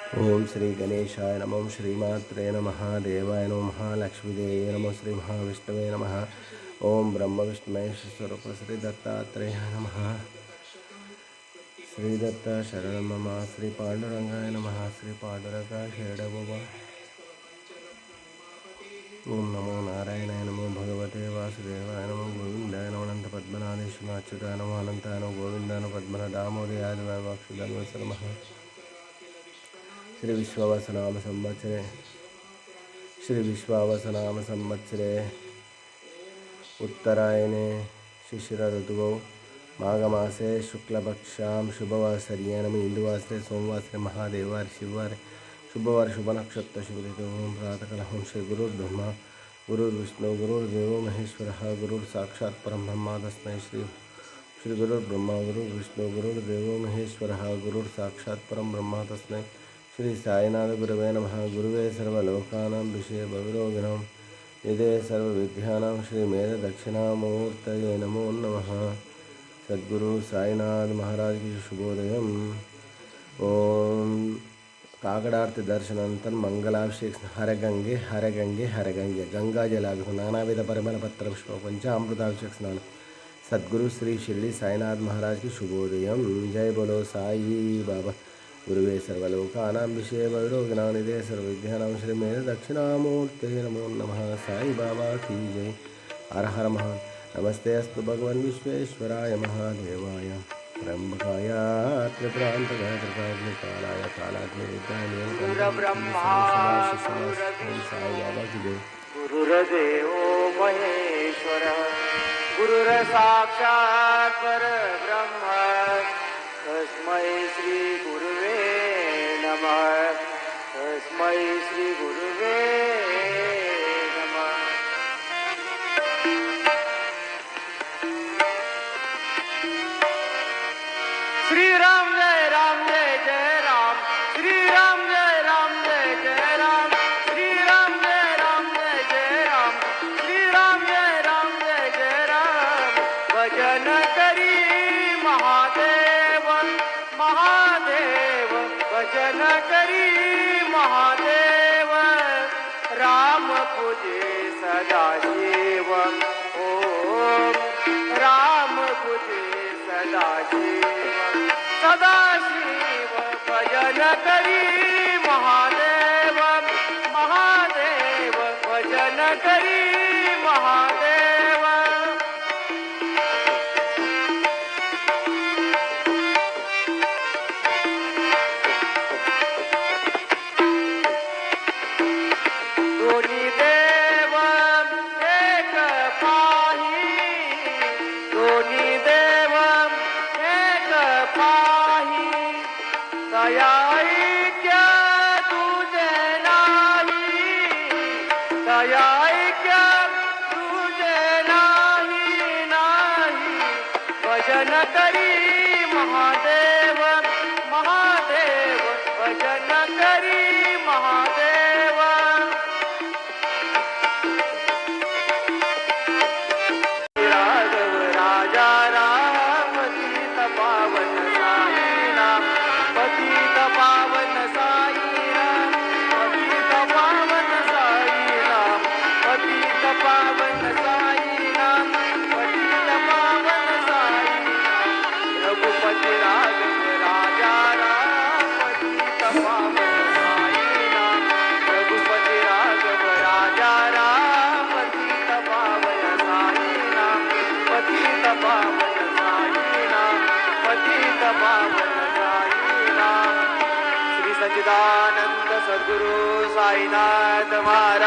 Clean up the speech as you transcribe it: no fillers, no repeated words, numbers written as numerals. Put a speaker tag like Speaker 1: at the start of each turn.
Speaker 1: ओम श्री गणेशाय नमः श्रीमात्रे नमः देवाय नमः महालक्ष्मीदेवे नमः श्री महाविष्णवे नमः ओम ब्रह्म विष्णु महेश स्वरूप श्री दत्तात्रेयाय नमः श्री दत्त शरणं मम श्री पांडुरंगाय नमः श्री पांडुरंगाय शरणं ओम नमो नारायणाय नमो भगवते वासुदेवाय नमो गोविंदाय नमो अनंत पद्मनाभेश्वर अच्युताय नमो अनंताय नमो गोविंदाय नमो पद्मनाभ दामोदराय नमः वासुदेवाय नमः श्री विश्वावसनाम संवत्सरे श्री विश्वावसनाम संवत्सरे उत्तरायणे शिशिर ऋतुवौ माघमासे शुक्लपक्षां शुभवासर्ये नम हिंदुवासरे सोमवासरे महादेवार शिववार शुभवार शुभ नक्षत्र शुभतिथि ओम प्रातःकाल ओम श्री गुरुर्ब्रह्मा गुरुर्विष्णु गुरुर्देवो महेश्वरः गुरुर्साक्षात् परब्रह्म तस्मै श्री श्री गुरुर्ब्रह्मा गुरुर्विष्णु गुरुर्देवो महेश्वरः गुरुर्साक्षात् परब्रह्म तस्मै श्री साईनाथ गुरवे नमः गुरुवे सर्वलोकानां विषये भविरोगिणां निधे सर्वविद्यानां श्री मेध दक्षिणामूर्तये नमो नमः। सद्गुरु साईनाथ महाराज की शुभोदयम्। ओम काकडार्थ दर्शनानंतर मंगलाभिषेक हरगंगे हरगंगे हरगंगे गंगा जलाभिषेक नानाविध परिमल पत्र पुष्प पंचामृताभिषेक स्नान सद्गुरु श्री शिरडी साईनाथ महाराज की शुभोदयम्। जय बोलो साई बाबा गुरुवे सर्वलोकानां विषये भविरोगिणां निधे सर्वविद्यानां श्री मेध दक्षिणामूर्ते नमो नमः। साई बाबा की जय। हर हर महा नमस्ते अस्तु भगवन् विश्वेश्वराय महादेवाय त्र्यंबकाय त्रिपुरान्तकाय त्रिकाग्निकालाय कालाग्निरुद्राय
Speaker 2: गुरुर्ब्रह्मा
Speaker 1: साई बाबा की जय।
Speaker 2: गुरुर्देवो महेश्वर गुरुर्साक्षात् परब्रह्म तस्मै श्री गुरुवे नमः तस्मै श्री गुरुवे नमः। श्री राम जय जय राम श्री राम जय जय राम श्री राम जय जय राम श्री राम जय जय राम। भजन करी महादेव महादेव भजन करी महादेव राम पूजे सदाशिव ओम राम पूजे सदाशिव सदाशिव भजन करी महादेव महादेव भजन करी महादेव। दोन्ही देव एक पाही दोन्ही देव एक पाही दया ऐक्य तुझे नाही दया ऐक्य तुझे नाही नाही। भजन करी महादेव महादेव भजन करी महादेव। राघव राजा राम पतित पावन साई राम पतित पावन साई राम पतित पावन साई राम पतित पावन साई राम पतित पावन साई राम। रघुपति राघव राजा राम पतित पावन साई राम रघुपति राघव राजा राम पतित पावन साई राम पतित पावन साई राम पतित पावन साई राम। श्री सच्चिदानंद सद्गुरु साईनाथ महाराज